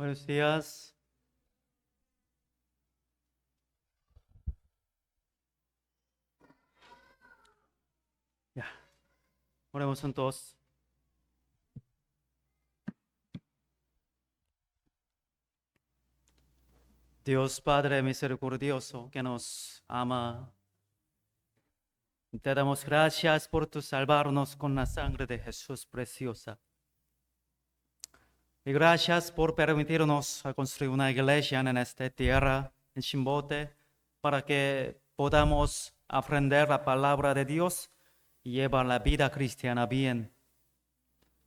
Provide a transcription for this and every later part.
Buenos días. Ya, oremos juntos. Dios Padre misericordioso que nos ama, te damos gracias por tu salvarnos con la sangre de Jesús preciosa. Y gracias por permitirnos a construir una iglesia en esta tierra, en Chimbote, para que podamos aprender la palabra de Dios y llevar la vida cristiana bien.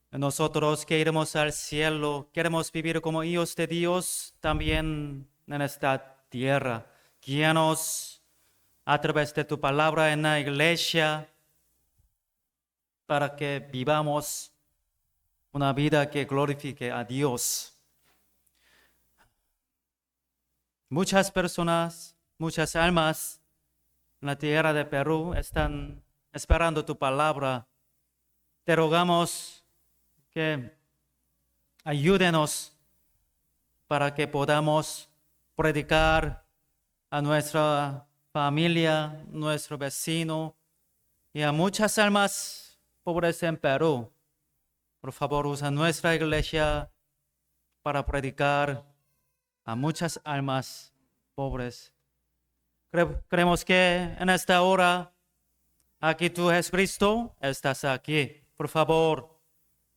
Nosotros que iremos al cielo, queremos vivir como hijos de Dios también en esta tierra. Guíanos a través de tu palabra en la iglesia para que vivamos una vida que glorifique a Dios. Muchas personas, muchas almas en la tierra de Perú están esperando tu palabra. Te rogamos que ayúdenos para que podamos predicar a nuestra familia, nuestro vecino y a muchas almas pobres en Perú. Por favor, usa nuestra iglesia para predicar a muchas almas pobres. Creemos que en esta hora, aquí tú, Jesucristo, estás aquí. Por favor,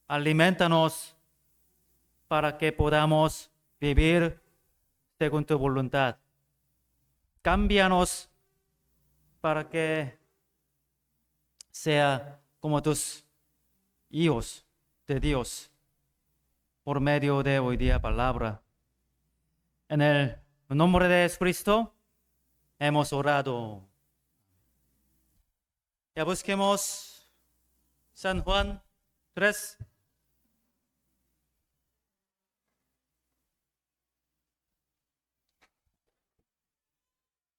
alimentanos para que podamos vivir según tu voluntad. Cámbianos para que sea como tus hijos de Dios por medio de hoy día palabra. En el nombre de Jesucristo hemos orado. Ya busquemos San Juan 3.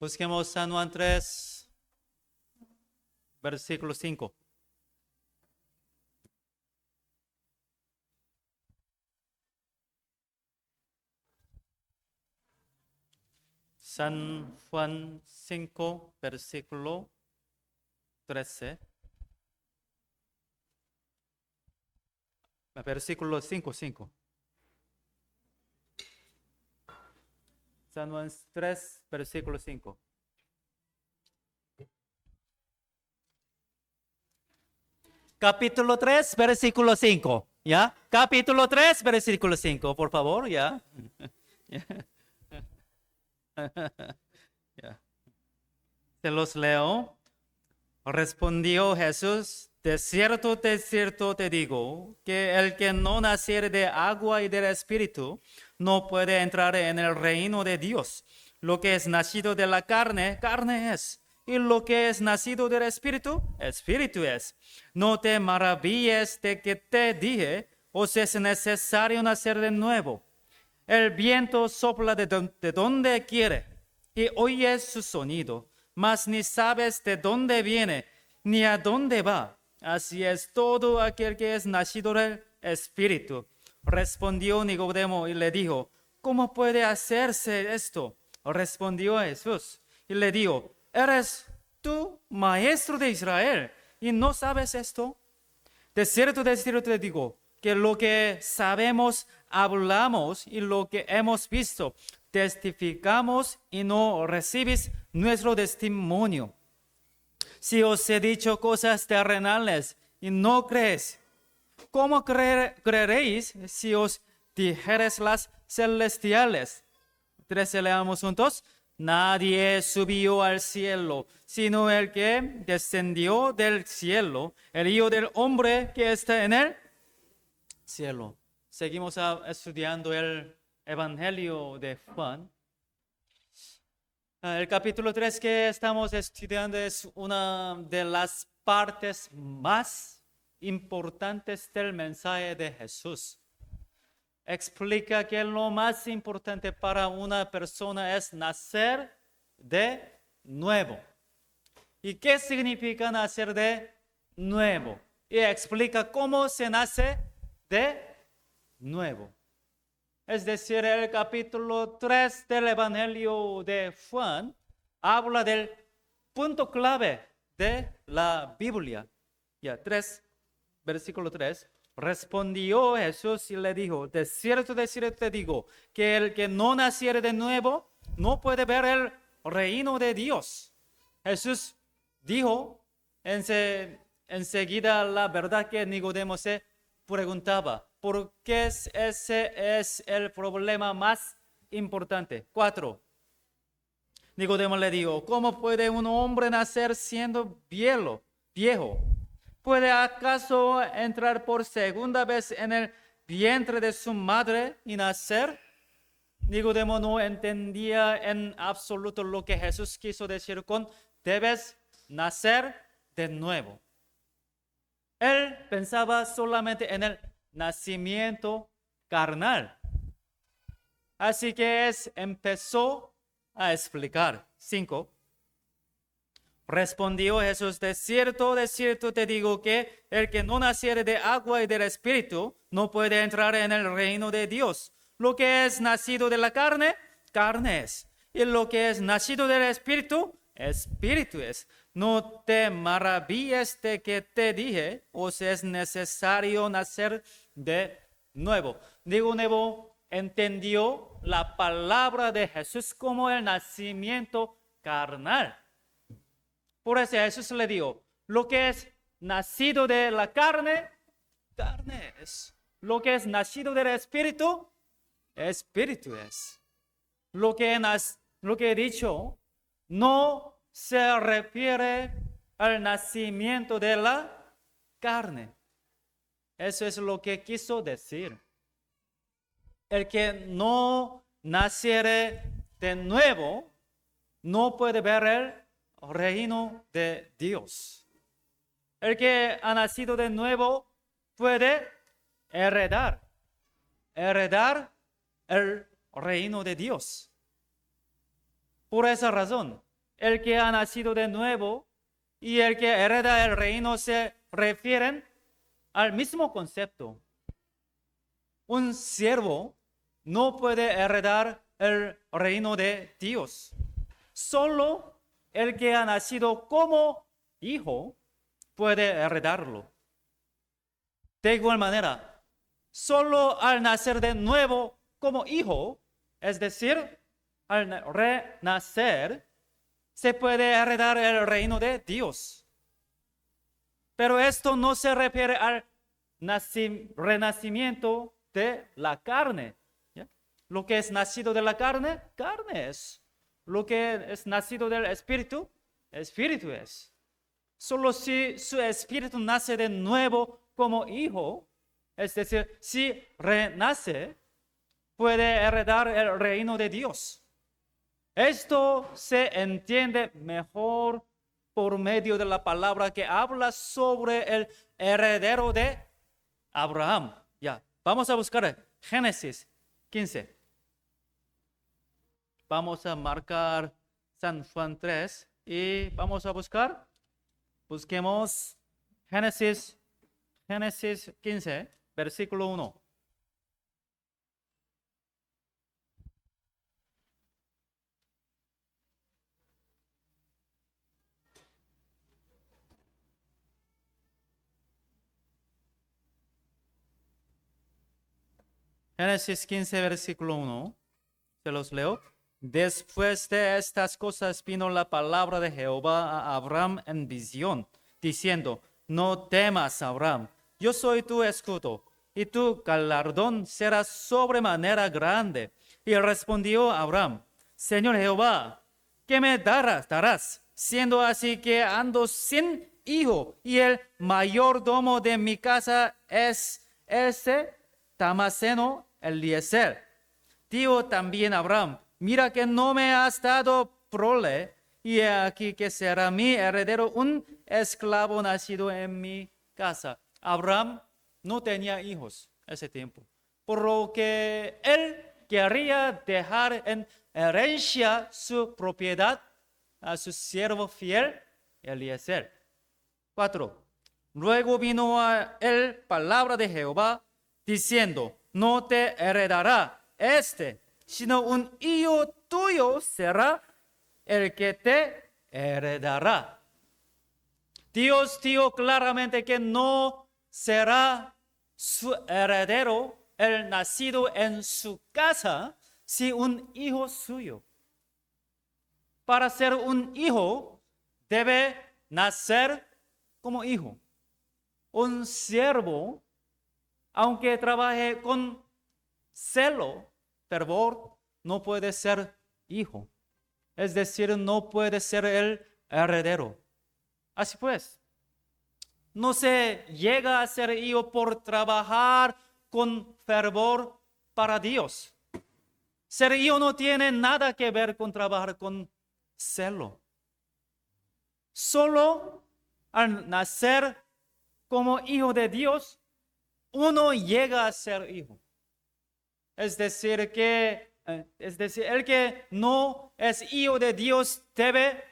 Busquemos San Juan 3, versículo 5. San Juan 5, versículo 13. Versículo 5. San Juan 3, versículo 5. Capítulo 3, versículo 5. ¿Ya? Capítulo 3, versículo 5, por favor, ¿ya? Ya. Se los leo. Respondió Jesús: de cierto te digo, que el que no naciere de agua y del Espíritu no puede entrar en el reino de Dios. Lo que es nacido de la carne, carne es. Y lo que es nacido del Espíritu, Espíritu es. No te maravilles de que te dije, os es necesario nacer de nuevo. El viento sopla de donde quiere y oyes su sonido, mas ni sabes de dónde viene ni a dónde va. Así es todo aquel que es nacido del Espíritu. Respondió Nicodemo y le dijo: ¿cómo puede hacerse esto? Respondió Jesús y le dijo: ¿eres tú maestro de Israel y no sabes esto? De cierto te digo, que lo que sabemos hablamos y lo que hemos visto testificamos y no recibís nuestro testimonio. Si os he dicho cosas terrenales y no creéis, ¿cómo creeréis si os dijeres las celestiales? 13, leamos juntos. Nadie subió al cielo, sino el que descendió del cielo, el Hijo del Hombre que está en el cielo. Seguimos estudiando el Evangelio de Juan. El capítulo 3 que estamos estudiando es una de las partes más importantes del mensaje de Jesús. Explica que lo más importante para una persona es nacer de nuevo. ¿Y qué significa nacer de nuevo? Y explica cómo se nace de nuevo. es decir, el capítulo 3 del Evangelio de Juan, habla del punto clave de la Biblia. Ya, versículo 3. Respondió Jesús y le dijo, de cierto te digo, que el que no naciere de nuevo no puede ver el reino de Dios. Jesús dijo enseguida la verdad que Nicodemo se preguntaba, ¿por qué ese es el problema más importante? 4. Nicodemo le dijo, ¿cómo puede un hombre nacer siendo viejo? ¿Puede acaso entrar por segunda vez en el vientre de su madre y nacer? Nicodemo no entendía en absoluto lo que Jesús quiso decir con debes nacer de nuevo. Él pensaba solamente en el nacimiento carnal. Así que empezó a explicar. 5. Respondió Jesús, de cierto te digo que el que no naciere de agua y del Espíritu no puede entrar en el reino de Dios. Lo que es nacido de la carne, carne es. Y lo que es nacido del Espíritu, Espíritu es. No te maravilles de que te dije, os es necesario nacer de nuevo. Nicodemo entendió la palabra de Jesús como el nacimiento carnal. Por eso Jesús le dijo, lo que es nacido de la carne, carne es. Lo que es nacido del Espíritu, Espíritu es. Lo que he dicho no se refiere al nacimiento de la carne. Eso es lo que quiso decir. El que no naciere de nuevo no puede ver el reino de Dios. El que ha nacido de nuevo puede heredar el reino de Dios. Por esa razón, el que ha nacido de nuevo y el que hereda el reino se refieren al mismo concepto. Un siervo no puede heredar el reino de Dios. Solo el que ha nacido como hijo puede heredarlo. De igual manera, solo al nacer de nuevo como hijo, es decir, al renacer, se puede heredar el reino de Dios. Pero esto no se refiere al renacimiento de la carne. ¿Ya? Lo que es nacido de la carne, carne es. Lo que es nacido del Espíritu, Espíritu es. Solo si su espíritu nace de nuevo como hijo, es decir, si renace, puede heredar el reino de Dios. Esto se entiende mejor por medio de la palabra que habla sobre el heredero de Abraham. Ya, vamos a buscar Génesis 15. Vamos a marcar San Juan 3 y vamos a buscar. Busquemos Génesis 15, versículo 1. Génesis 15, versículo 1. Se los leo. Después de estas cosas vino la palabra de Jehová a Abraham en visión, diciendo, no temas, Abraham, yo soy tu escudo, y tu galardón será sobremanera grande. Y respondió Abraham, Señor Jehová, ¿qué me darás? Siendo así que ando sin hijo, y el mayordomo de mi casa es ese Damaseno Eliezer. Dijo también Abraham, mira que no me has dado prole, y aquí que será mi heredero un esclavo nacido en mi casa. Abraham no tenía hijos ese tiempo, por lo que él quería dejar en herencia su propiedad a su siervo fiel, Eliezer. 4. Luego vino a él palabra de Jehová, diciendo, no te heredará sino un hijo tuyo será el que te heredará. Dios dijo claramente que no será su heredero el nacido en su casa, si un hijo suyo. Para ser un hijo, debe nacer como hijo. Un siervo, aunque trabaje con celo, fervor, no puede ser hijo. Es decir, no puede ser el heredero. Así pues, no se llega a ser hijo por trabajar con fervor para Dios. Ser hijo no tiene nada que ver con trabajar con celo. Solo al nacer como hijo de Dios, uno llega a ser hijo. Es decir, el que no es hijo de Dios debe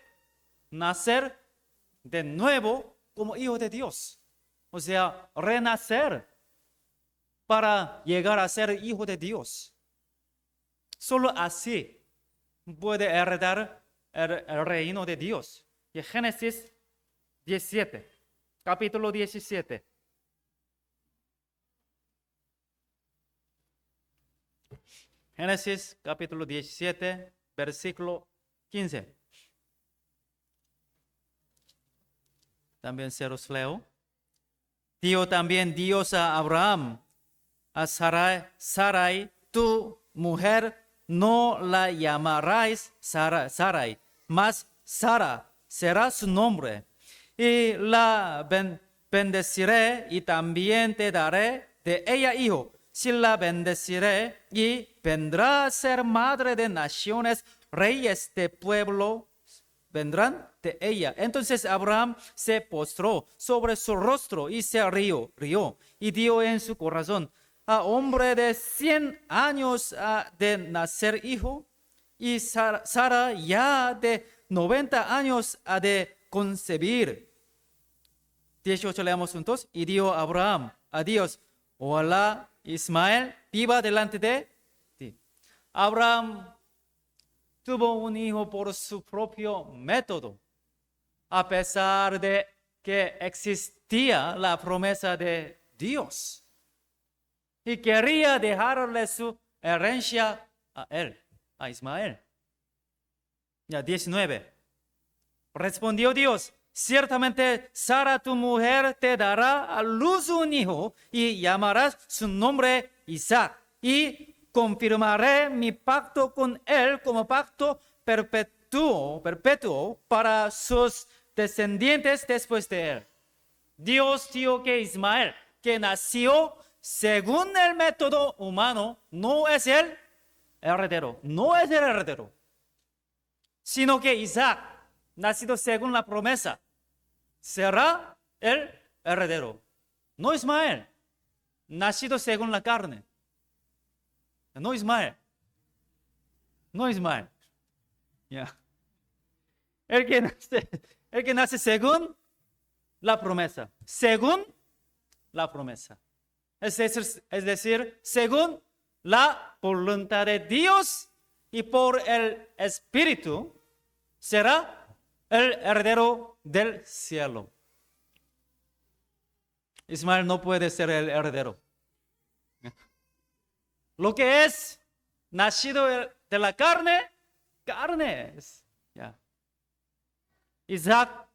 nacer de nuevo como hijo de Dios. O sea, renacer para llegar a ser hijo de Dios. Solo así puede heredar el reino de Dios. Y Génesis 17, capítulo 17. Génesis capítulo 17, versículo 15. También se los leo. Dijo también Dios a Abraham, a Sarai, tu mujer no la llamarás Sarai, mas Sara será su nombre. Y la bendeciré y también te daré de ella hijo. Si la bendeciré y vendrá a ser madre de naciones, reyes de pueblo vendrán de ella. Entonces Abraham se postró sobre su rostro y se rió y dijo en su corazón: a hombre de 100 años ha de nacer hijo, y Sara ya de 90 años ha de concebir. 18 leamos juntos. Y dijo Abraham a Dios: ojalá Ismael viva delante de ti. Abraham tuvo un hijo por su propio método, a pesar de que existía la promesa de Dios. Y quería dejarle su herencia a él, a Ismael. Ya 19. Respondió Dios: ciertamente Sara tu mujer te dará a luz un hijo y llamarás su nombre Isaac. Y confirmaré mi pacto con él como pacto perpetuo para sus descendientes después de él. Dios dijo que Ismael, que nació según el método humano, no es el heredero, sino que Isaac, nacido según la promesa, será el heredero. No Ismael, nacido según la carne. No Ismael. Yeah. El que nace según la promesa. Es decir, según la voluntad de Dios y por el Espíritu, será el heredero del cielo. Ismael no puede ser el heredero. Lo que es nacido de la carne es. Yeah. Isaac,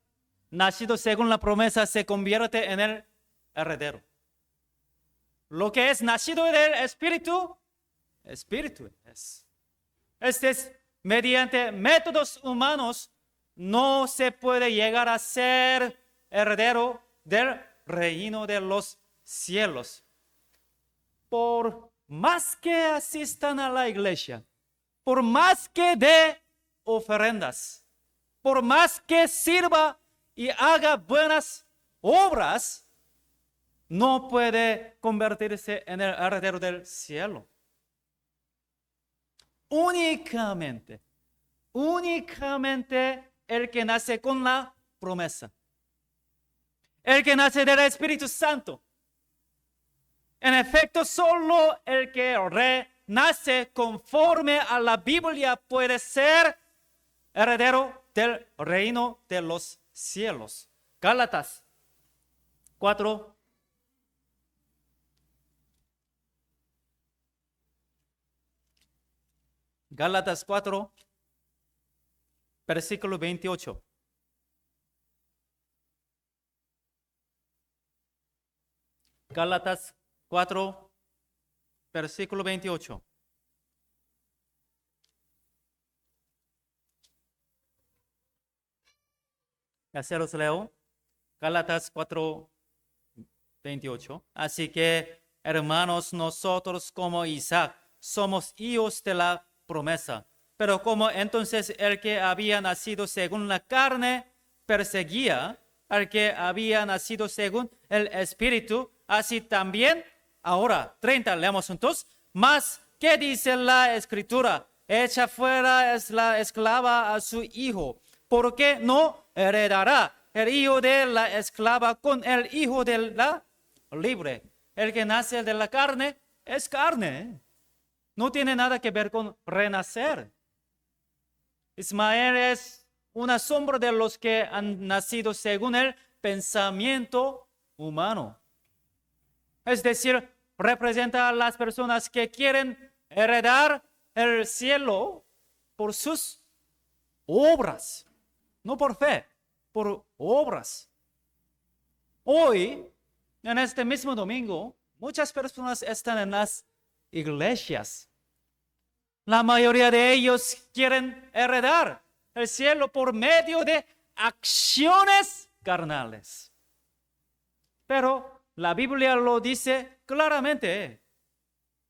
nacido según la promesa, se convierte en el heredero. Lo que es nacido del espíritu es. Mediante métodos humanos no se puede llegar a ser heredero del reino de los cielos. Por más que asistan a la iglesia, por más que dé ofrendas, por más que sirva y haga buenas obras, no puede convertirse en el heredero del cielo. Únicamente el que nace con la promesa, el que nace del Espíritu Santo. En efecto, solo el que nace conforme a la Biblia puede ser heredero del reino de los cielos. Gálatas 4. Gálatas 4, versículo 28. Gálatas 4, versículo 28. Ya se los leo. Gálatas 4, 28. Así que, hermanos, nosotros como Isaac somos hijos de la promesa. Pero como entonces el que había nacido según la carne perseguía al que había nacido según el Espíritu, así también ahora, 30, leemos juntos. Mas, ¿qué dice la Escritura? Echa fuera es la esclava a su hijo, porque no heredará el hijo de la esclava con el hijo de la libre. El que nace de la carne es carne. No tiene nada que ver con renacer. Ismael es una sombra de los que han nacido según el pensamiento humano. Es decir, representa a las personas que quieren heredar el cielo por sus obras, no por fe, por obras. Hoy, en este mismo domingo, muchas personas están en las iglesias. La mayoría de ellos quieren heredar el cielo por medio de acciones carnales. Pero la Biblia lo dice claramente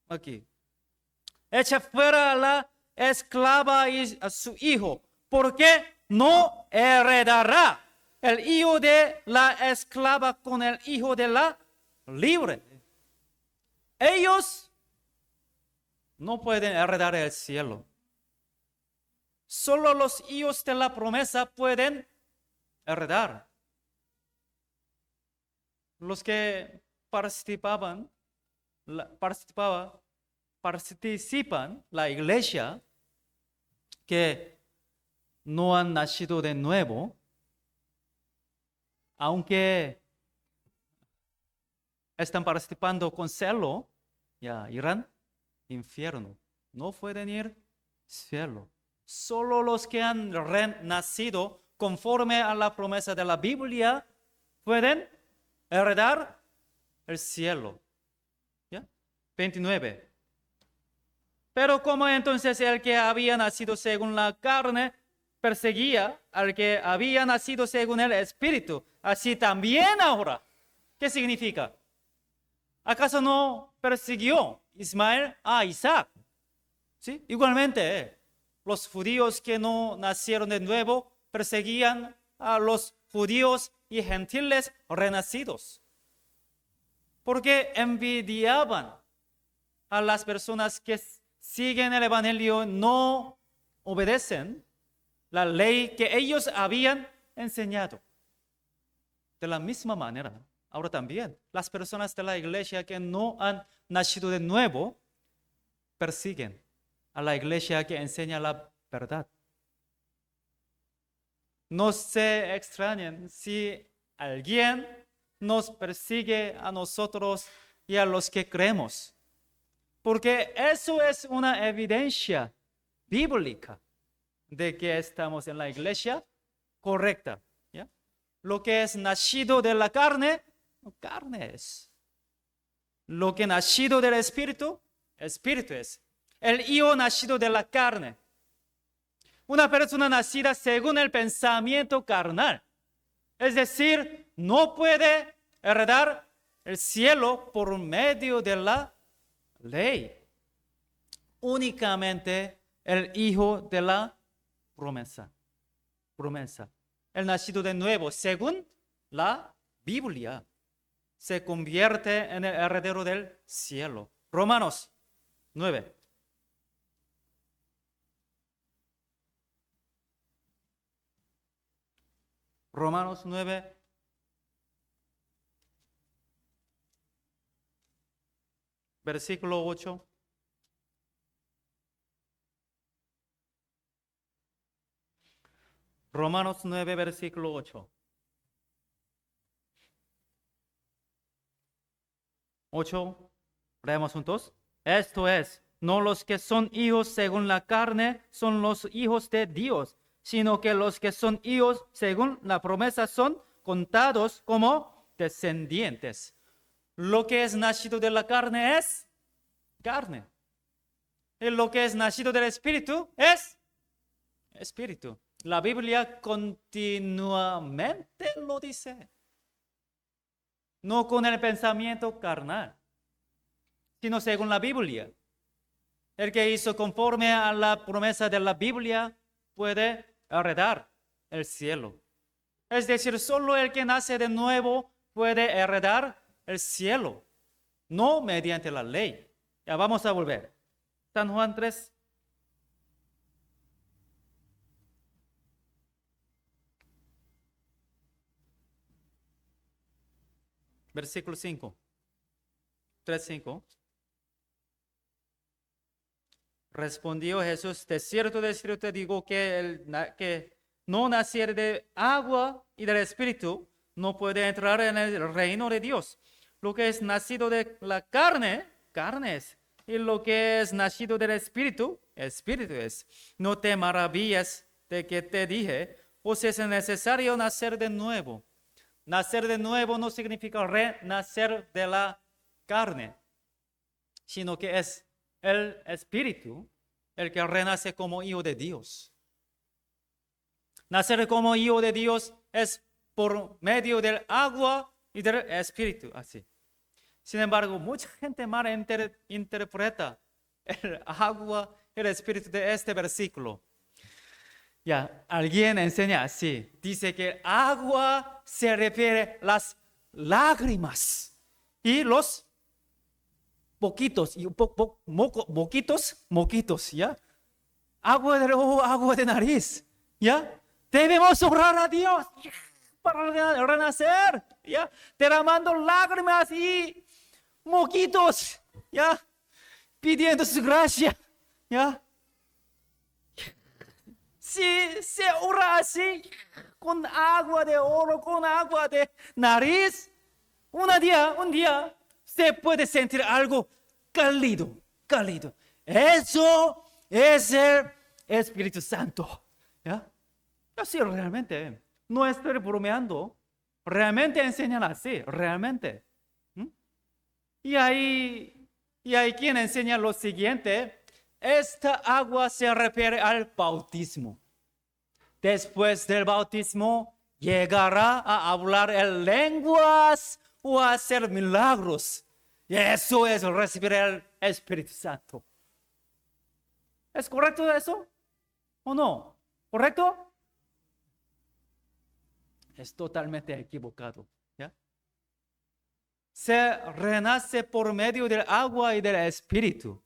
aquí. Echa fuera a la esclava y a su hijo, porque no heredará el hijo de la esclava con el hijo de la libre. Ellos no pueden heredar el cielo. Solo los hijos de la promesa pueden heredar. Los que participan la iglesia que no han nacido de nuevo, aunque están participando con celo, ya irán infierno. No pueden ir cielo. Solo los que han renacido conforme a la promesa de la Biblia pueden heredar el cielo. ¿Ya? 29. Pero como entonces el que había nacido según la carne perseguía al que había nacido según el Espíritu, así también ahora. ¿Qué significa? ¿Acaso no persiguió Ismael a Isaac? ¿Sí? Igualmente, los judíos que no nacieron de nuevo perseguían a los judíos y gentiles renacidos, porque envidiaban a las personas que siguen el evangelio, no obedecen la ley que ellos habían enseñado. De la misma manera, ahora también, las personas de la iglesia que no han nacido de nuevo persiguen a la iglesia que enseña la verdad. No se extrañen si alguien nos persigue a nosotros y a los que creemos, porque eso es una evidencia bíblica de que estamos en la iglesia correcta. ¿Ya? Lo que es nacido de la carne, carne es. Lo que es nacido del espíritu, espíritu es. El hijo nacido de la carne. Una persona nacida según el pensamiento carnal, es decir, no puede heredar el cielo por medio de la ley. Únicamente el hijo de la promesa. El nacido de nuevo, según la Biblia, se convierte en el heredero del cielo. Romanos 9. Romanos 9, versículo 8. Romanos 9, versículo 8. 8, leemos juntos. Esto es, no los que son hijos según la carne son los hijos de Dios, sino que los que son hijos según la promesa son contados como descendientes. Lo que es nacido de la carne es carne. Y lo que es nacido del espíritu es espíritu. La Biblia continuamente lo dice. No con el pensamiento carnal, sino según la Biblia. El que hizo conforme a la promesa de la Biblia puede heredar el cielo. Es decir, solo el que nace de nuevo puede heredar el cielo, no mediante la ley. Ya vamos a volver. San Juan 3. Versículo 5. 3:5. Respondió Jesús, de cierto te digo que que no naciere de agua y del Espíritu, no puede entrar en el reino de Dios. Lo que es nacido de la carne, carne es. Y lo que es nacido del Espíritu, Espíritu es. No te maravilles de que te dije, pues es necesario nacer de nuevo. Nacer de nuevo no significa renacer de la carne, sino que es el Espíritu el que renace como hijo de Dios. Nacer como hijo de Dios es por medio del agua y del Espíritu, así. Sin embargo, mucha gente mal interpreta el agua y el Espíritu de este versículo. Ya, alguien enseña así, dice que agua se refiere a las lágrimas y los poquitos, y moquitos, ¿ya? Agua de ojo, agua de nariz, ¿ya? Debemos orar a Dios para renacer, ¿ya? Derramando lágrimas y moquitos, ¿ya? Pidiendo su gracia, ¿ya? Si se ora así, con agua de oro, con agua de nariz, un día, se puede sentir algo cálido. Eso es el Espíritu Santo. ¿Ya? Así realmente, no estoy bromeando. Realmente enseñan así, realmente. Y hay quien enseña lo siguiente. Esta agua se refiere al bautismo. Después del bautismo, llegará a hablar en lenguas o a hacer milagros. Y eso es recibir el Espíritu Santo. ¿Es correcto eso? ¿O no? ¿Correcto? Es totalmente equivocado. ¿Ya? Se renace por medio del agua y del Espíritu.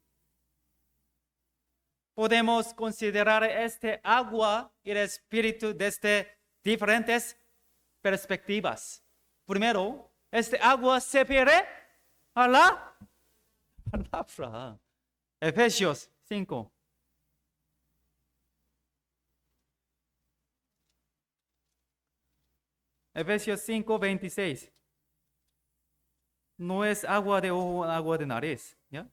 Podemos considerar este agua y el Espíritu desde diferentes perspectivas. Primero, este agua se refiere a la palabra. Efesios 5. Efesios 5, 26. No es agua de ojo, agua de nariz. ¿Ya?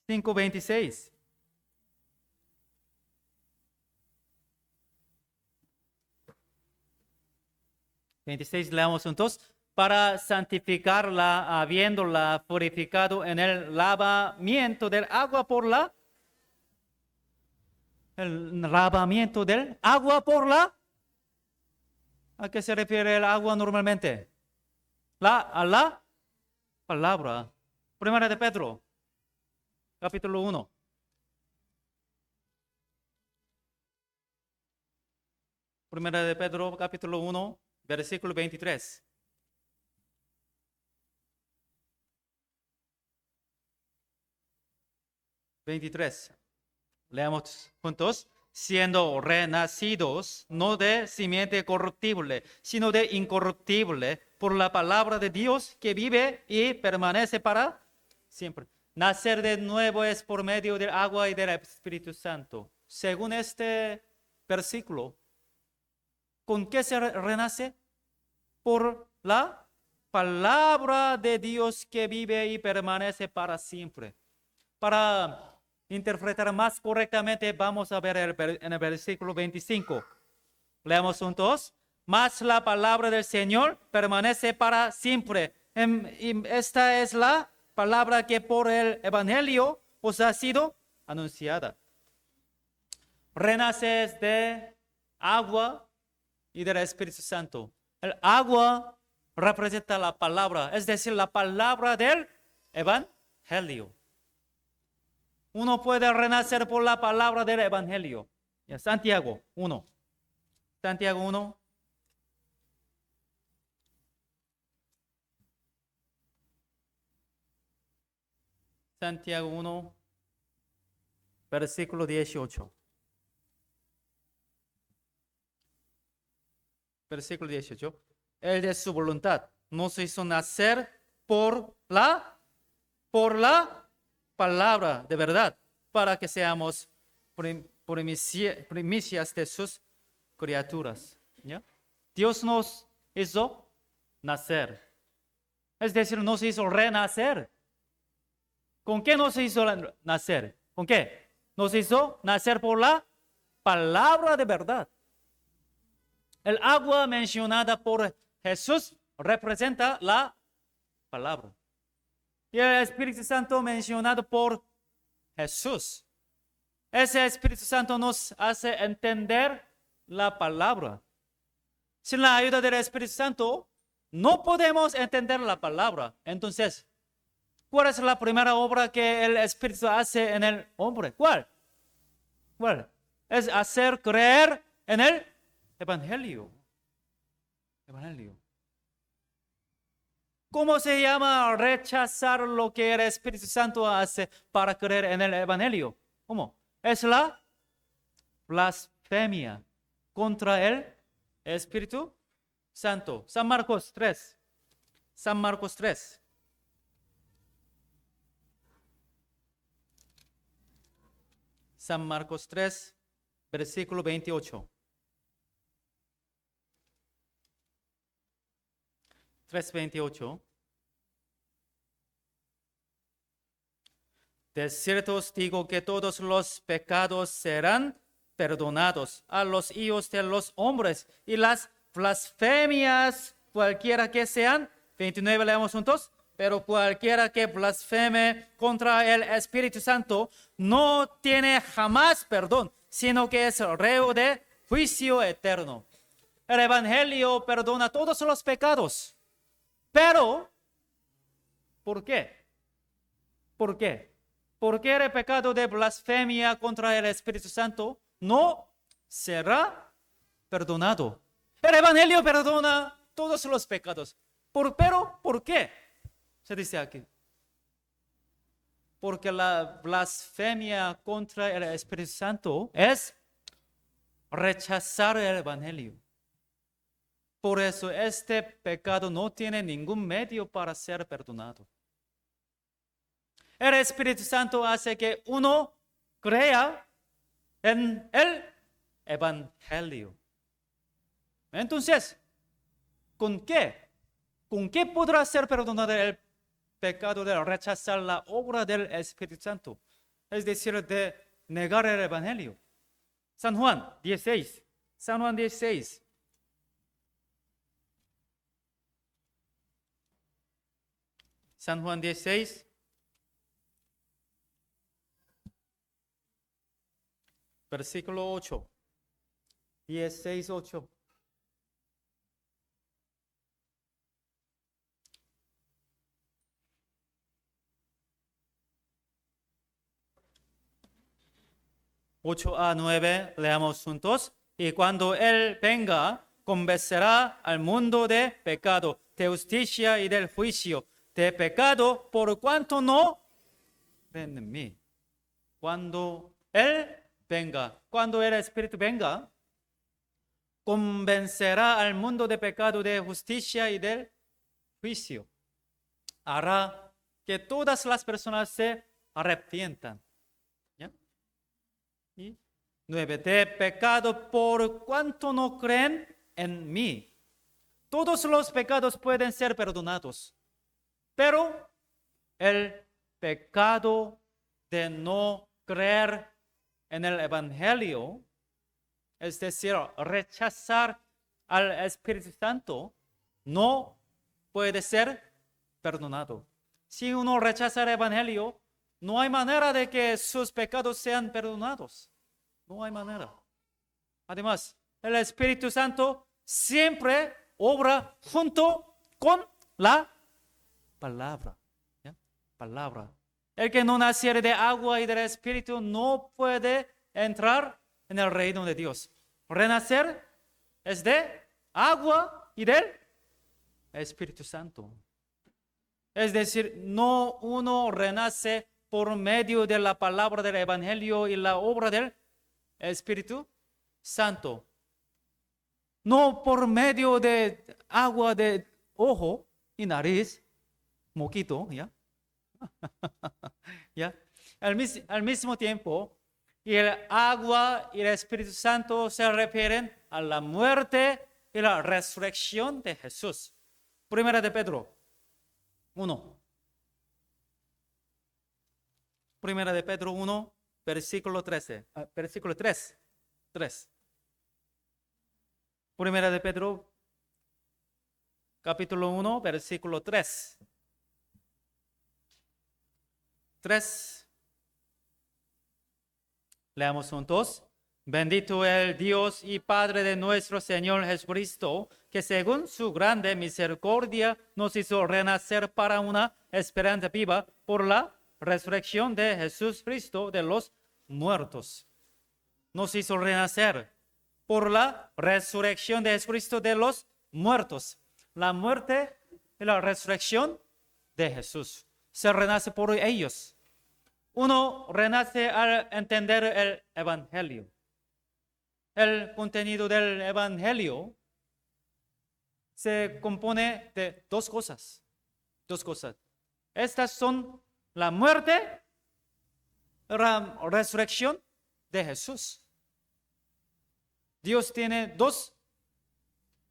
5, 26. Leamos juntos. Para santificarla, habiéndola purificado en el lavamiento del agua por la. El lavamiento del agua por la. ¿A qué se refiere el agua normalmente? A la palabra. Primera de Pedro, capítulo 1. Primera de Pedro, capítulo 1, versículo 23. Leamos juntos. Siendo renacidos, no de simiente corruptible, sino de incorruptible, por la palabra de Dios que vive y permanece para siempre. Nacer de nuevo es por medio del agua y del Espíritu Santo. según este versículo, ¿con qué se renace? Por la palabra de Dios que vive y permanece para siempre. Para interpretar más correctamente, vamos a ver en el versículo 25. Leamos juntos. Mas la palabra del Señor permanece para siempre. Y esta es la palabra que por el Evangelio os ha sido anunciada. Renaces de agua y del Espíritu Santo. El agua representa la palabra, es decir, la palabra del Evangelio. Uno puede renacer por la palabra del Evangelio. Santiago 1. Santiago 1. Santiago 1, versículo 18. Versículo 18. Él de su voluntad nos hizo nacer por la palabra de verdad, para que seamos primicias de sus criaturas. ¿Ya? Dios nos hizo nacer. Es decir, nos hizo renacer. ¿Con qué nos hizo nacer? ¿Con qué? Nos hizo nacer por la palabra de verdad. El agua mencionada por Jesús representa la palabra. Y el Espíritu Santo mencionado por Jesús. Ese Espíritu Santo nos hace entender la palabra. Sin la ayuda del Espíritu Santo, no podemos entender la palabra. Entonces, ¿cuál es la primera obra que el Espíritu hace en el hombre? ¿Cuál? Es hacer creer en el Evangelio. ¿Cómo se llama rechazar lo que el Espíritu Santo hace para creer en el Evangelio? ¿Cómo? Es la blasfemia contra el Espíritu Santo. San Marcos 3. San Marcos 3. San Marcos 3, versículo 28. 3:28. De cierto os digo que todos los pecados serán perdonados a los hijos de los hombres y las blasfemias, cualquiera que sean. 29, leamos juntos. Pero cualquiera que blasfeme contra el Espíritu Santo no tiene jamás perdón, sino que es reo de juicio eterno. El Evangelio perdona todos los pecados. Pero, ¿por qué? ¿Por qué? Porque el pecado de blasfemia contra el Espíritu Santo no será perdonado. El Evangelio perdona todos los pecados. Pero, ¿por qué? Se dice aquí. Porque la blasfemia contra el Espíritu Santo es rechazar el Evangelio. Por eso este pecado no tiene ningún medio para ser perdonado. El Espíritu Santo hace que uno crea en el Evangelio. Entonces, ¿con qué? ¿Con qué podrá ser perdonado el pecado de rechazar la obra del Espíritu Santo? Es decir, de negar el Evangelio. San Juan 16. San Juan 16. San Juan 16. Versículo 8. 16, 8. Ocho a 9, leamos juntos. Y cuando Él venga, convencerá al mundo de pecado, de justicia y del juicio. De pecado, por cuanto no ven en mí. Cuando Él venga, cuando el Espíritu venga, convencerá al mundo de pecado, de justicia y del juicio. Hará que todas las personas se arrepientan. ¿Ya? Y 9. De pecado por cuanto no creen en mí. Todos los pecados pueden ser perdonados, pero el pecado de no creer en el Evangelio, es decir, rechazar al Espíritu Santo, no puede ser perdonado. Si uno rechaza el Evangelio, no hay manera de que sus pecados sean perdonados. No hay manera. Además, el Espíritu Santo siempre obra junto con la palabra. ¿Ya? Palabra. El que no naciere de agua y del Espíritu no puede entrar en el reino de Dios. Renacer es de agua y del Espíritu Santo. Es decir, no uno renace por medio de la palabra del Evangelio y la obra del Espíritu Santo. No por medio de agua de ojo y nariz, moquito, ¿ya? ¿Ya? Al mismo tiempo, y el agua y el Espíritu Santo se refieren a la muerte y la resurrección de Jesús. Primera de Pedro 1. Primera de Pedro 1, versículo 13. Versículo 3. 3. Primera de Pedro, capítulo 1, versículo 3. 3. Leamos juntos. Bendito el Dios y Padre de nuestro Señor Jesucristo, que según su grande misericordia nos hizo renacer para una esperanza viva por la resurrección de Jesucristo de los muertos. Nos hizo renacer por la resurrección de Jesucristo de los muertos. La muerte y la resurrección de Jesús. Se renace por ellos. Uno renace al entender el Evangelio. El contenido del Evangelio se compone de dos cosas. Dos cosas. Estas son la muerte y la resurrección de Jesús. Dios tiene dos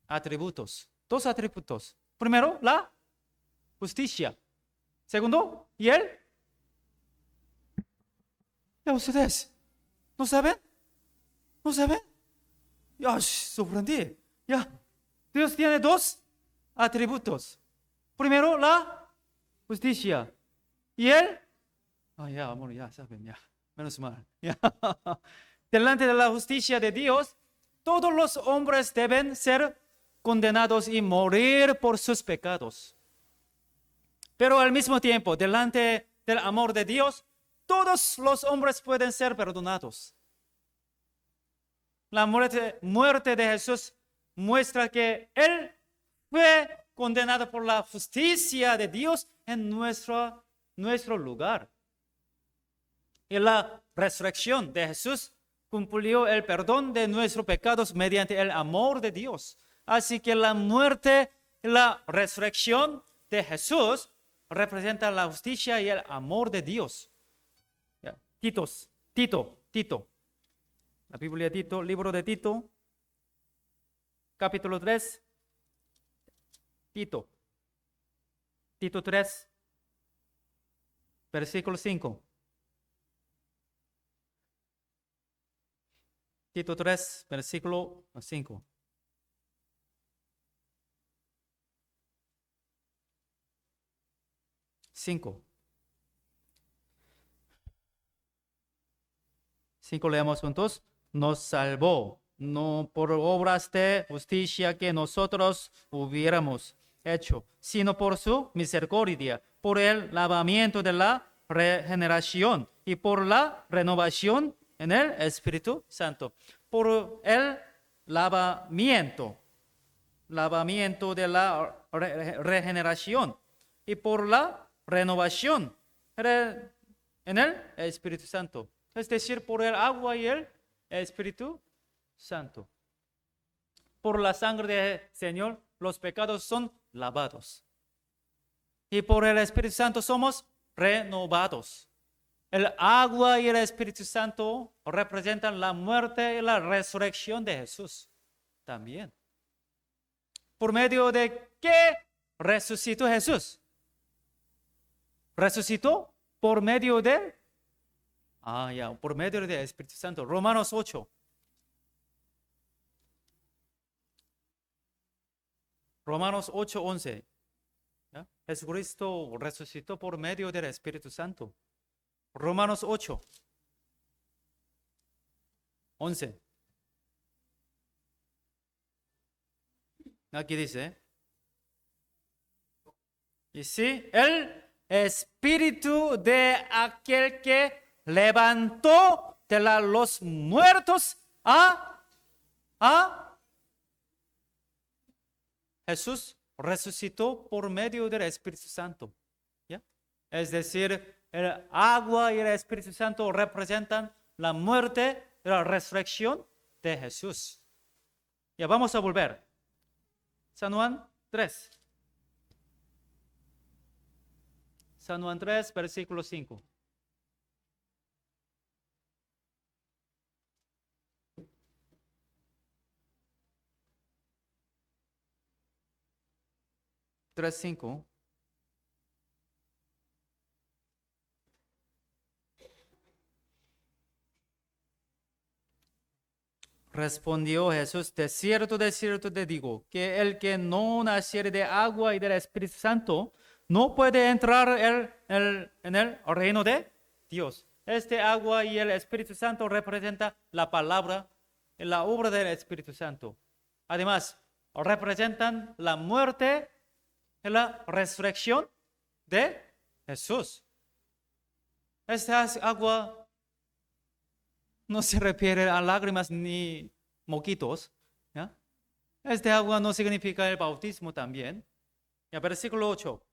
atributos. Dos atributos. Primero, la justicia. Segundo, y él. ¿Ya ustedes no saben? ¿No saben? Ya, sorprendí. Ya, Dios tiene dos atributos. Primero, la justicia. Y él. Ya, amor, ya saben, ya. Menos mal. Ya. Delante de la justicia de Dios, todos los hombres deben ser condenados y morir por sus pecados. Pero al mismo tiempo, delante del amor de Dios, todos los hombres pueden ser perdonados. La muerte de Jesús muestra que Él fue condenado por la justicia de Dios en nuestro lugar. Y la resurrección de Jesús cumplió el perdón de nuestros pecados mediante el amor de Dios. Así que la muerte y la resurrección de Jesús representa la justicia y el amor de Dios. Tito. La Biblia Tito, libro de Tito, capítulo 3. Tito 3, versículo 5. Tito 3, versículo 5. Cinco leemos juntos. Nos salvó, no por obras de justicia que nosotros hubiéramos hecho, sino por su misericordia, por el lavamiento de la regeneración y por la renovación en el Espíritu Santo. Por el lavamiento de la regeneración y por la renovación en el Espíritu Santo. Es decir, por el agua y el Espíritu Santo. Por la sangre del Señor, los pecados son lavados. Y por el Espíritu Santo somos renovados. El agua y el Espíritu Santo representan la muerte y la resurrección de Jesús también. ¿Por medio de qué resucitó Jesús? Resucitó por medio de, por medio del Espíritu Santo. Romanos 8. Romanos 8:11. Jesucristo resucitó por medio del Espíritu Santo. Romanos 8:11. Aquí dice, y si el Espíritu de aquel que levantó de los muertos a Jesús resucitó por medio del Espíritu Santo. ¿Ya? Es decir, el agua y el Espíritu Santo representan la muerte y la resurrección de Jesús. Ya vamos a volver. San Juan 3. San Juan 3, versículo 5. Tres, 5. Respondió Jesús, de cierto te digo, que el que no naciere de agua y del Espíritu Santo, no puede entrar en el reino de Dios. Este agua y el Espíritu Santo representa la palabra y la obra del Espíritu Santo. Además, representan la muerte y la resurrección de Jesús. Esta agua no se refiere a lágrimas ni moquitos. ¿Ya? Este agua no significa el bautismo también. Ya, versículo 8.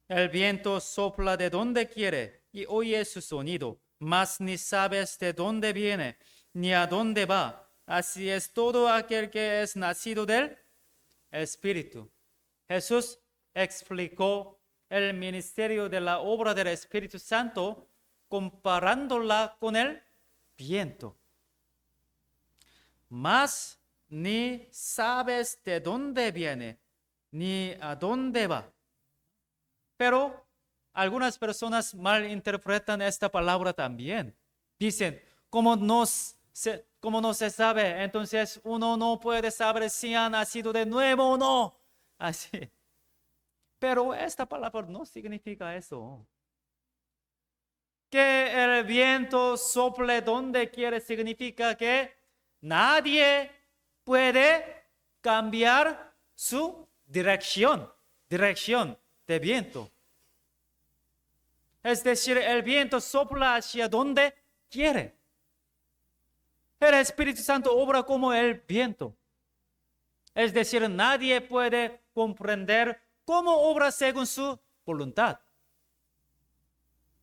El viento sopla de donde quiere y oye su sonido, mas ni sabes de dónde viene ni a dónde va. Así es todo aquel que es nacido del Espíritu. Jesús explicó el ministerio de la obra del Espíritu Santo comparándola con el viento. Mas ni sabes de dónde viene ni a dónde va. Pero algunas personas malinterpretan esta palabra también. Dicen, como no se sabe, entonces uno no puede saber si ha nacido de nuevo o no. Así. Pero esta palabra no significa eso. Que el viento sople donde quiere significa que nadie puede cambiar su dirección de viento. Es decir, el viento sopla hacia donde quiere. El Espíritu Santo obra como el viento. Es decir, nadie puede comprender cómo obra según su voluntad.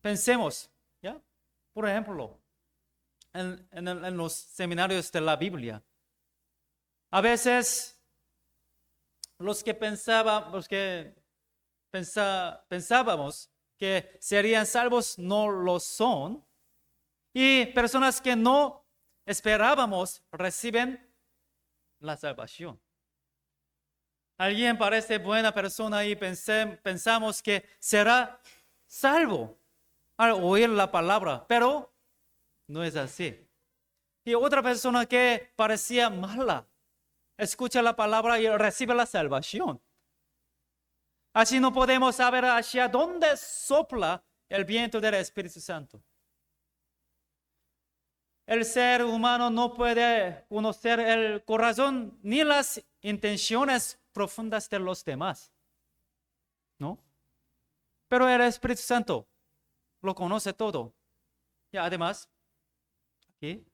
Pensemos, ¿ya? Por ejemplo, en los seminarios de la Biblia. A veces los que pensábamos que serían salvos no lo son, y personas que no esperábamos reciben la salvación. Alguien parece buena persona y pensamos que será salvo al oír la palabra, pero no es así. Y otra persona que parecía mala, escucha la palabra y recibe la salvación. Así no podemos saber hacia dónde sopla el viento del Espíritu Santo. El ser humano no puede conocer el corazón ni las intenciones profundas de los demás, ¿no? Pero el Espíritu Santo lo conoce todo. Y además, aquí,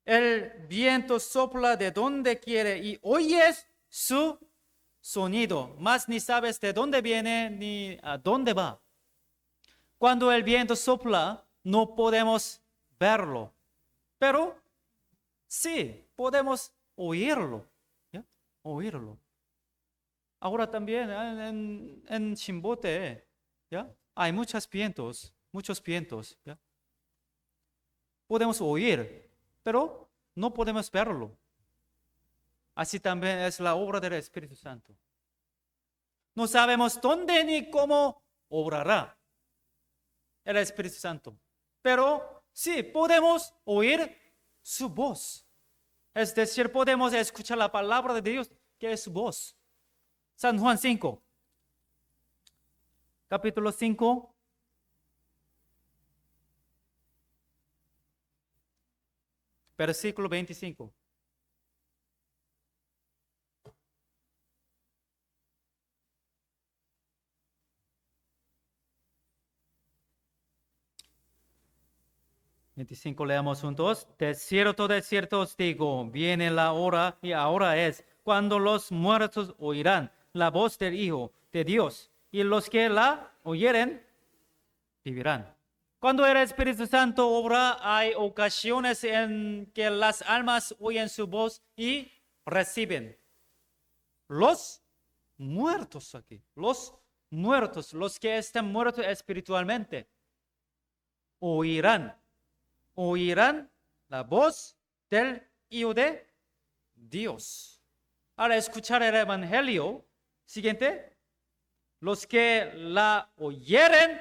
el viento sopla de donde quiere y oyes su sonido, mas ni sabes de dónde viene ni a dónde va. Cuando el viento sopla, no podemos verlo, pero sí podemos oírlo. ¿Ya? Oírlo. Ahora también en Chimbote, ¿ya? Hay muchos vientos, ¿ya? Podemos oír, pero no podemos verlo. Así también es la obra del Espíritu Santo. No sabemos dónde ni cómo obrará el Espíritu Santo, pero sí podemos oír su voz. Es decir, podemos escuchar la palabra de Dios, que es su voz. San Juan 5, capítulo 5, versículo 25. Leamos juntos. De cierto os digo, viene la hora y ahora es, cuando los muertos oirán la voz del Hijo de Dios, y los que la oyeren vivirán. Cuando el Espíritu Santo obra, hay ocasiones en que las almas oyen su voz y reciben. Los muertos aquí, los muertos, los que están muertos espiritualmente, oirán la voz del Hijo de Dios. Al escuchar el Evangelio, siguiente, los que la oyeren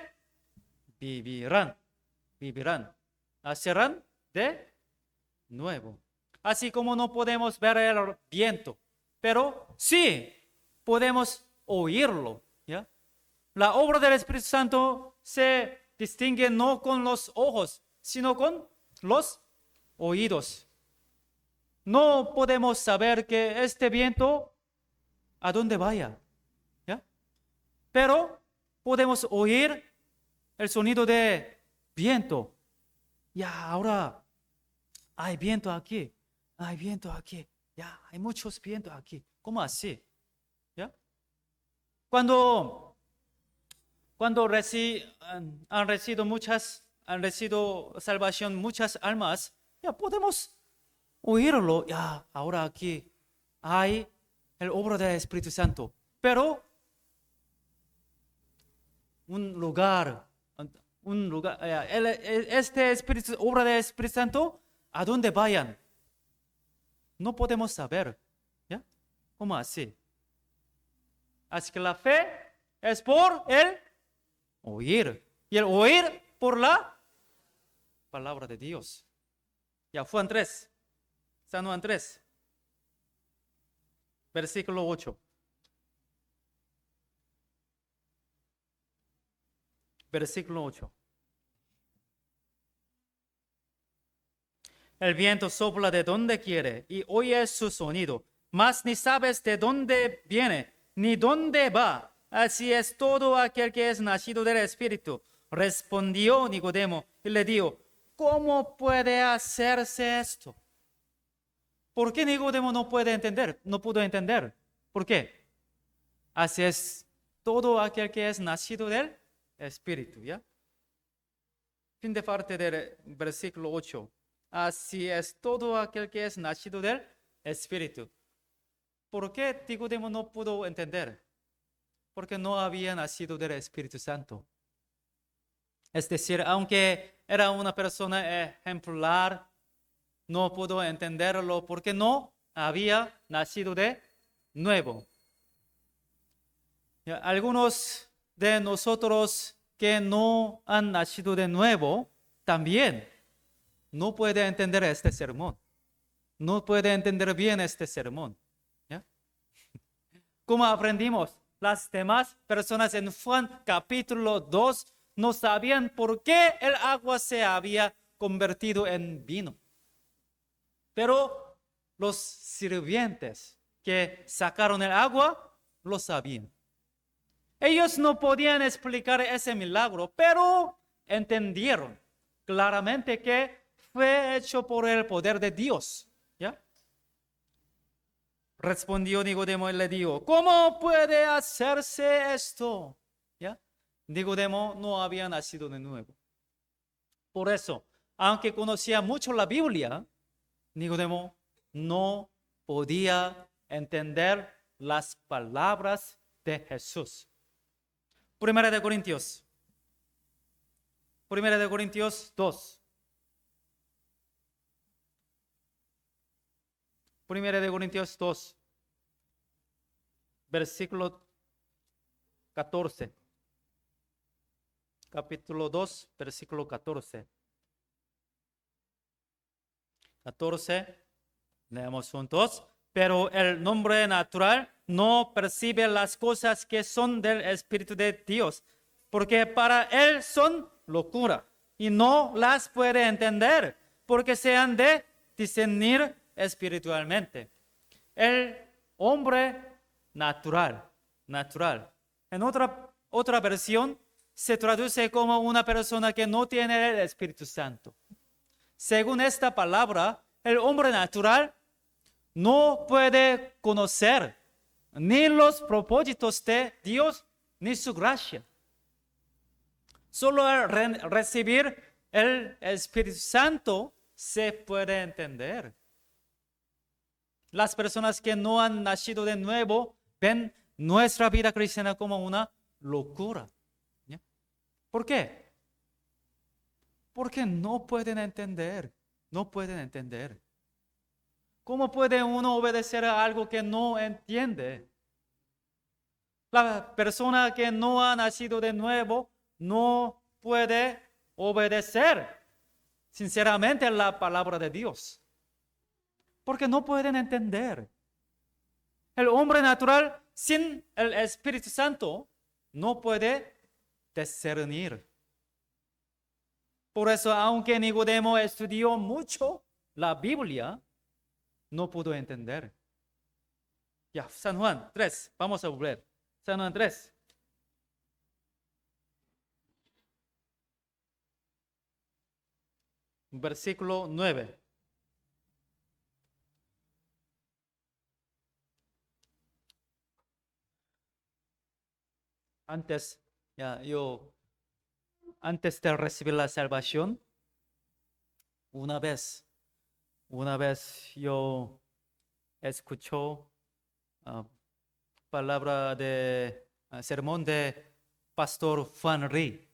vivirán, nacerán de nuevo. Así como no podemos ver el viento, pero sí podemos oírlo, ¿ya? La obra del Espíritu Santo se distingue no con los ojos, sino con los oídos. No podemos saber que este viento a dónde vaya, ¿ya? Pero podemos oír el sonido de viento. Ya, ahora hay viento aquí, ya, hay muchos vientos aquí. ¿Cómo así? ¿Ya? Cuando han recibido salvación muchas almas, ya podemos oírlo. Ya, ahora aquí hay el obra del Espíritu Santo. Pero un lugar, este Espíritu, obra del Espíritu Santo, ¿a dónde vayan? No podemos saber. ¿Ya? ¿Cómo así? Así que la fe es por el oír. Y el oír por la palabra de Dios. Ya, Juan 3. San Juan 3. Versículo 8. Versículo 8. El viento sopla de donde quiere y oyes su sonido, mas ni sabes de dónde viene ni dónde va. Así es todo aquel que es nacido del Espíritu. Respondió Nicodemo y le dijo, ¿cómo puede hacerse esto? ¿Por qué Nicodemo no pudo entender? ¿Por qué? Así es todo aquel que es nacido del Espíritu, ¿ya? Fin de parte del versículo 8. Así es todo aquel que es nacido del Espíritu. ¿Por qué Nicodemo no pudo entender? Porque no había nacido del Espíritu Santo. Es decir, aunque era una persona ejemplar, no pudo entenderlo porque no había nacido de nuevo. Algunos de nosotros que no han nacido de nuevo también no pueden entender este sermón. No pueden entender bien este sermón. ¿Ya? Como aprendimos, las demás personas en Juan capítulo 2 no sabían por qué el agua se había convertido en vino. Pero los sirvientes que sacaron el agua lo sabían. Ellos no podían explicar ese milagro, pero entendieron claramente que fue hecho por el poder de Dios. ¿Ya? Respondió Nicodemo y le dijo, ¿cómo puede hacerse esto? ¿Ya? Nicodemo no había nacido de nuevo. Por eso, aunque conocía mucho la Biblia, Nicodemo no podía entender las palabras de Jesús. Primera de Corintios 2. Primera de Corintios 2, versículo 14. Capítulo 2, versículo 14. 14, leemos juntos. Pero el hombre natural no percibe las cosas que son del Espíritu de Dios, porque para él son locura y no las puede entender, porque se han de discernir espiritualmente. El hombre natural. En otra versión se traduce como una persona que no tiene el Espíritu Santo. Según esta palabra, el hombre natural no puede conocer ni los propósitos de Dios ni su gracia. Solo al recibir el Espíritu Santo se puede entender. Las personas que no han nacido de nuevo ven nuestra vida cristiana como una locura. ¿Ya? ¿Por qué? Porque no pueden entender. ¿Cómo puede uno obedecer a algo que no entiende? La persona que no ha nacido de nuevo no puede obedecer sinceramente a la palabra de Dios. Porque no pueden entender. El hombre natural sin el Espíritu Santo no puede discernir. Por eso, aunque Nicodemo estudió mucho la Biblia, no pudo entender. Ya, San Juan 3, vamos a volver. San Juan 3. Versículo 9. Antes de recibir la salvación, una vez yo escuché palabra de sermón de Pastor Juan Ri.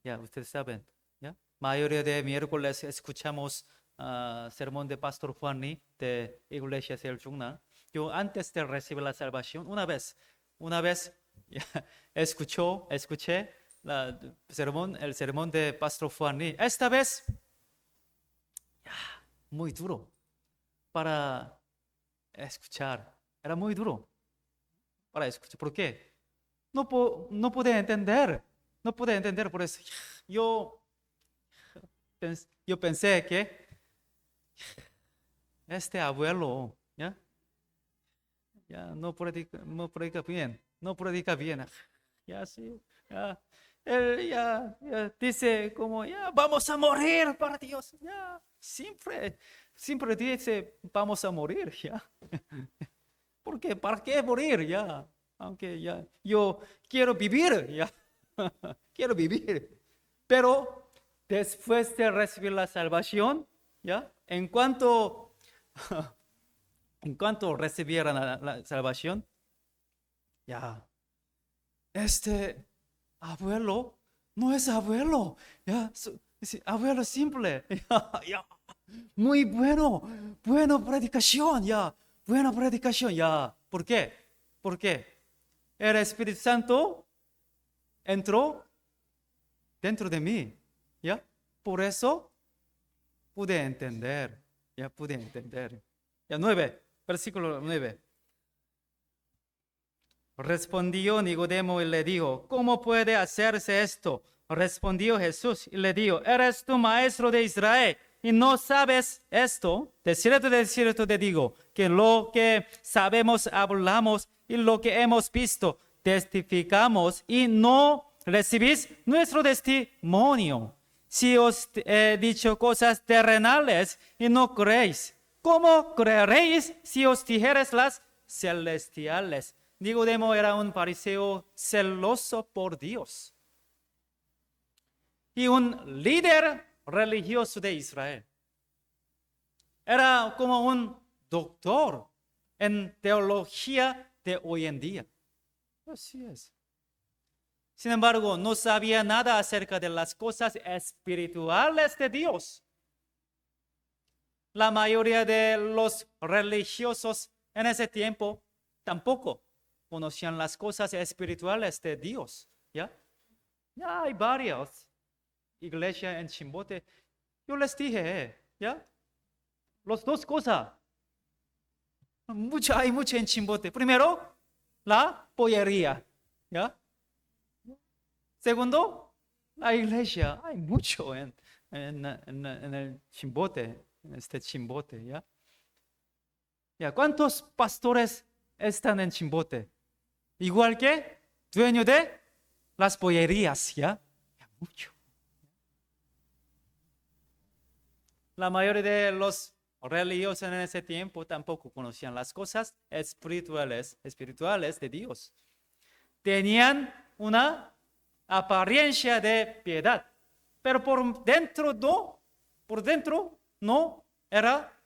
Ya, ustedes saben, ¿ya? Mayoría de miércoles escuchamos sermón de Pastor Juan Ri de Iglesia Seljungnam. Yo antes de recibir la salvación, una vez ya, escuché el sermón de Pastor Juan Ri. Esta vez, muy duro para escuchar. Era muy duro para escuchar. ¿Por qué? No pude entender. Por eso yo pensé que este abuelo ya no predica bien. Ya sí, ya. Él ya dice como, vamos a morir para Dios. Ya, siempre dice, vamos a morir, ya. ¿Por qué? ¿Para qué morir? Ya, aunque ya, yo quiero vivir, ya. Quiero vivir. Pero después de recibir la salvación, ya, en cuanto recibieran la salvación, ya, este abuelo no es abuelo, ya, abuelo simple, ya, muy buena predicación, ya, buena predicación, ya. ¿Por qué? Porque el Espíritu Santo entró dentro de mí, ya. Por eso pude entender. Ya, 9, versículo 9. Respondió Nicodemo y le dijo, ¿cómo puede hacerse esto? Respondió Jesús y le dijo, ¿eres tú maestro de Israel y no sabes esto? De cierto te digo, que lo que sabemos hablamos y lo que hemos visto testificamos y no recibís nuestro testimonio. Si os he dicho cosas terrenales y no creéis, ¿cómo creeréis si os dijeres las celestiales? Nicodemo era un fariseo celoso por Dios y un líder religioso de Israel. Era como un doctor en teología de hoy en día. Así es. Sin embargo, no sabía nada acerca de las cosas espirituales de Dios. La mayoría de los religiosos en ese tiempo tampoco conocían las cosas espirituales de Dios. ¿Ya? Ya hay varias iglesias en Chimbote. Yo les dije, ¿ya? Las dos cosas. Hay mucho en Chimbote. Primero, la pollería. ¿Ya? Segundo, la iglesia. Hay mucho en el Chimbote, en este Chimbote. ¿Ya? ¿Ya? ¿Cuántos pastores están en Chimbote? Igual que dueño de las pollerías. ¿Ya? Mucho. La mayoría de los religiosos en ese tiempo tampoco conocían las cosas espirituales de Dios. Tenían una apariencia de piedad, pero por dentro no era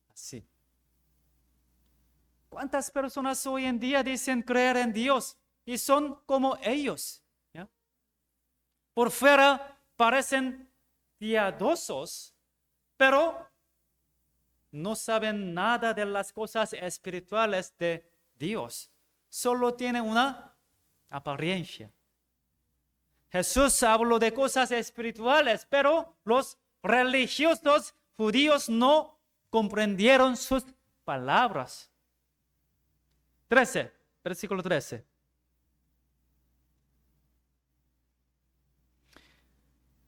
así. ¿Cuántas personas hoy en día dicen creer en Dios y son como ellos? ¿Ya? Por fuera parecen piadosos, pero no saben nada de las cosas espirituales de Dios. Solo tienen una apariencia. Jesús habló de cosas espirituales, pero los religiosos judíos no comprendieron sus palabras. 13, versículo 13.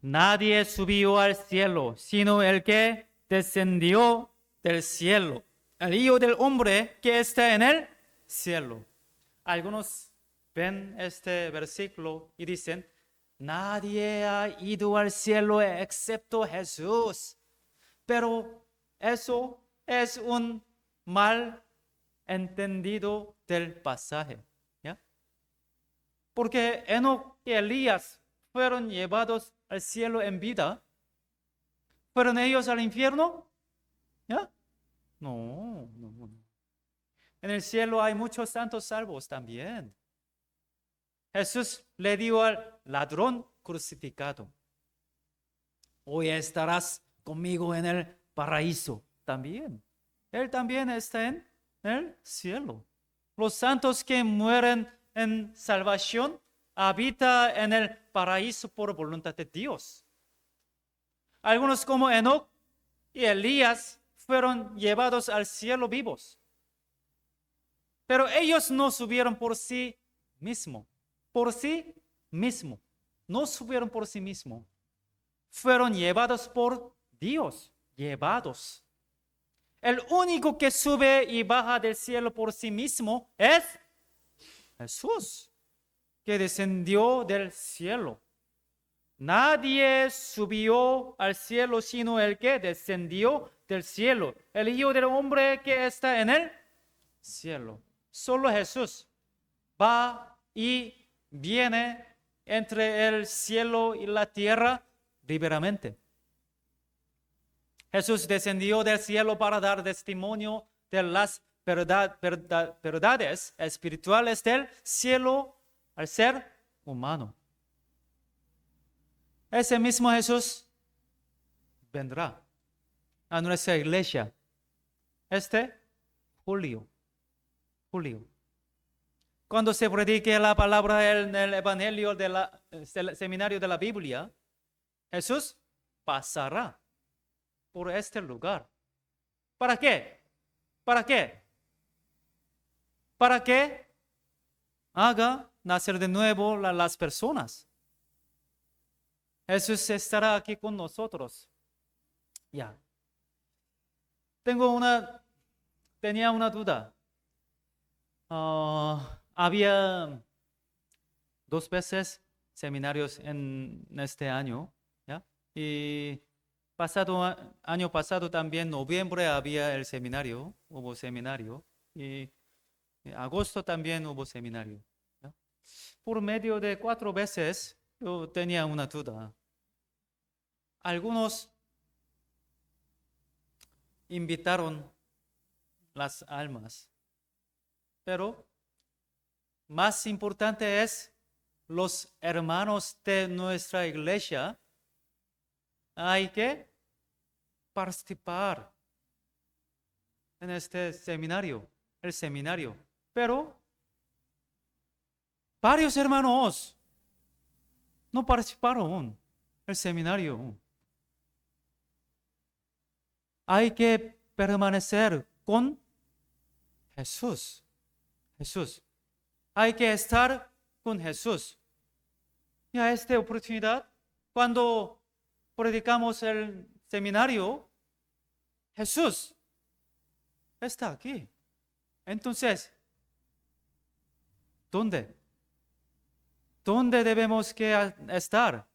Nadie subió al cielo, sino el que descendió del cielo, el Hijo del Hombre que está en el cielo. Algunos ven este versículo y dicen, nadie ha ido al cielo excepto Jesús. Pero eso es un mal entendido del pasaje. ¿Ya? Porque Enoc y Elías fueron llevados al cielo en vida. ¿Fueron ellos al infierno? ¿Ya? No. En el cielo hay muchos santos salvos también. Jesús le dijo al ladrón crucificado, hoy estarás conmigo en el paraíso también. Él también está en el cielo. Los santos que mueren en salvación habitan en el paraíso por voluntad de Dios. Algunos como Enoc y Elías fueron llevados al cielo vivos. Pero ellos no subieron por sí mismos. No subieron por sí mismos. Fueron llevados por Dios. Llevados. El único que sube y baja del cielo por sí mismo es Jesús, que descendió del cielo. Nadie subió al cielo sino el que descendió del cielo, el Hijo del Hombre que está en el cielo. Solo Jesús va y viene entre el cielo y la tierra libremente. Jesús descendió del cielo para dar testimonio de las verdades espirituales del cielo al ser humano. Ese mismo Jesús vendrá a nuestra iglesia julio. Cuando se predique la palabra en el evangelio del seminario de la Biblia, Jesús pasará por este lugar. ¿Para qué? Para que haga nacer de nuevo las personas. Jesús estará aquí con nosotros. Ya. Tenía una duda. Había 2 veces seminarios en este año, ¿ya? Y año pasado también, noviembre había hubo seminario, y en agosto también hubo seminario, ¿ya? Por medio de 4 veces yo tenía una duda. Algunos invitaron las almas. Pero más importante es los hermanos de nuestra iglesia. Hay que participar en este seminario, el seminario. Pero varios hermanos no participaron en el seminario. Hay que permanecer con Jesús. Jesús. Hay que estar con Jesús. Y a esta oportunidad, cuando predicamos el seminario, Jesús está aquí. Entonces, ¿dónde? ¿Dónde debemos que estar?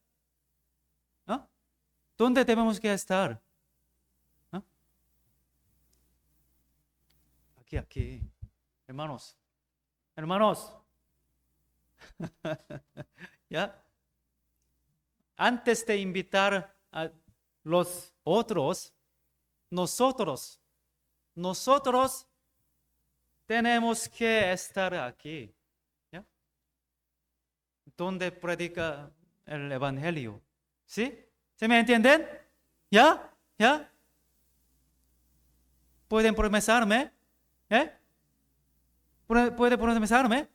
¿No? ¿Dónde debemos que estar? ¿No? Aquí. Hermanos. ¿Ya? Antes de invitar a los otros, nosotros tenemos que estar aquí. ¿Ya? Donde predica el evangelio. ¿Sí? ¿Se me entienden? ¿Ya? ¿Ya? ¿Pueden promesarme? ¿Puede promesarme?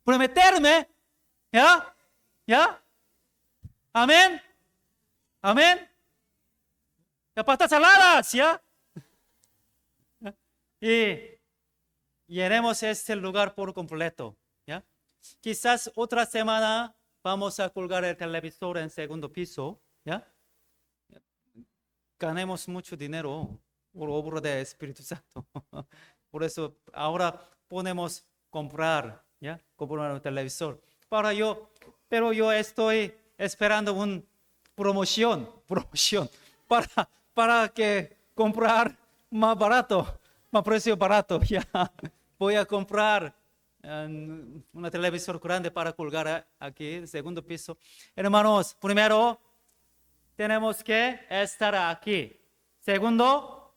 ¿Prometerme? ¿Ya? ¿Ya? Amén. Amén. Ya patas saladas, ¿ya? Y llenemos este lugar por completo, ¿ya? Quizás otra semana vamos a colgar el televisor en segundo piso, ¿ya? Ganemos mucho dinero por obra del Espíritu Santo. Por eso ahora podemos comprar un televisor. Pero yo estoy esperando una promoción para que comprar más barato, más precio barato. Ya voy a comprar un televisor grande para colgar aquí en el segundo piso. Hermanos, primero tenemos que estar aquí. Segundo,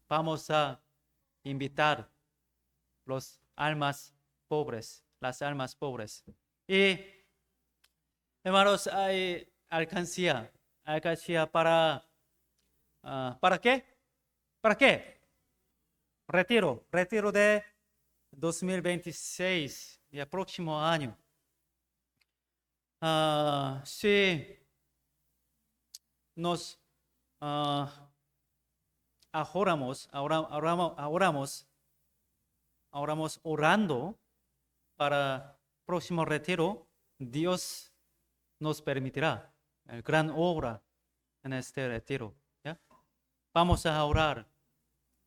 vamos a invitar las almas pobres. Y hermanos, hay alcancía ¿para qué? ¿Para qué? Retiro de 2026, el próximo año. Si nos orando para el próximo retiro, Dios nos permitirá la gran obra en este retiro. ¿Ya? Vamos a orar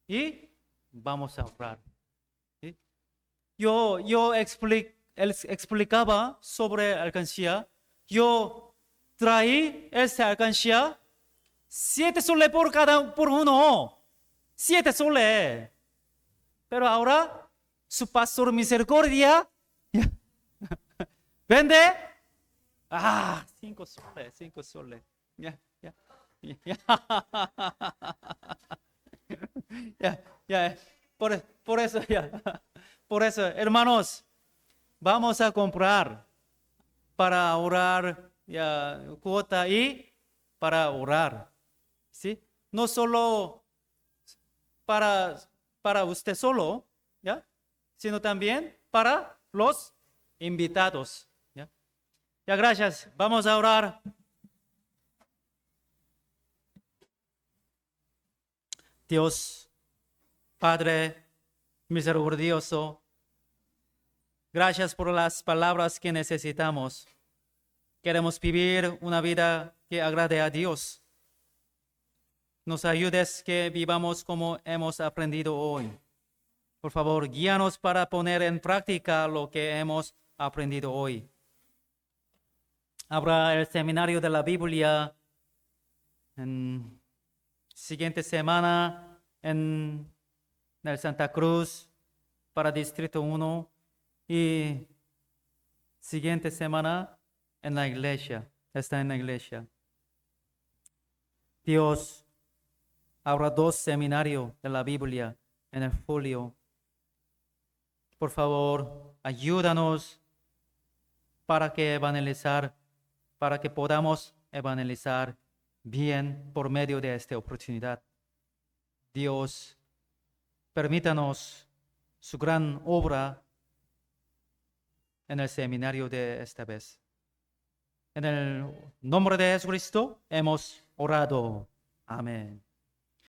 y vamos a orar. ¿Sí? Yo explicaba sobre alcancía. Yo traí esta alcancía 7 soles por uno. 7 soles. Pero ahora su pastor misericordia vende 5 soles. Ya. Por eso, por eso, hermanos, vamos a comprar para orar cuota y para orar. ¿Sí? No solo para usted solo, ¿ya? Sino también para los invitados. ¿Ya? Gracias. Vamos a orar. Dios, Padre misericordioso, gracias por las palabras que necesitamos. Queremos vivir una vida que agrade a Dios. Nos ayudes que vivamos como hemos aprendido hoy. Por favor, guíanos para poner en práctica lo que hemos aprendido hoy. Habrá el seminario de la Biblia en siguiente semana en el Santa Cruz para Distrito 1 y siguiente semana en la iglesia. Está en la iglesia. Dios, Habrá 2 seminarios de la Biblia en el julio. Por favor, ayúdanos para que podamos evangelizar bien por medio de esta oportunidad. Dios, permítanos su gran obra en el seminario de esta vez. En el nombre de Jesucristo hemos orado. Amén.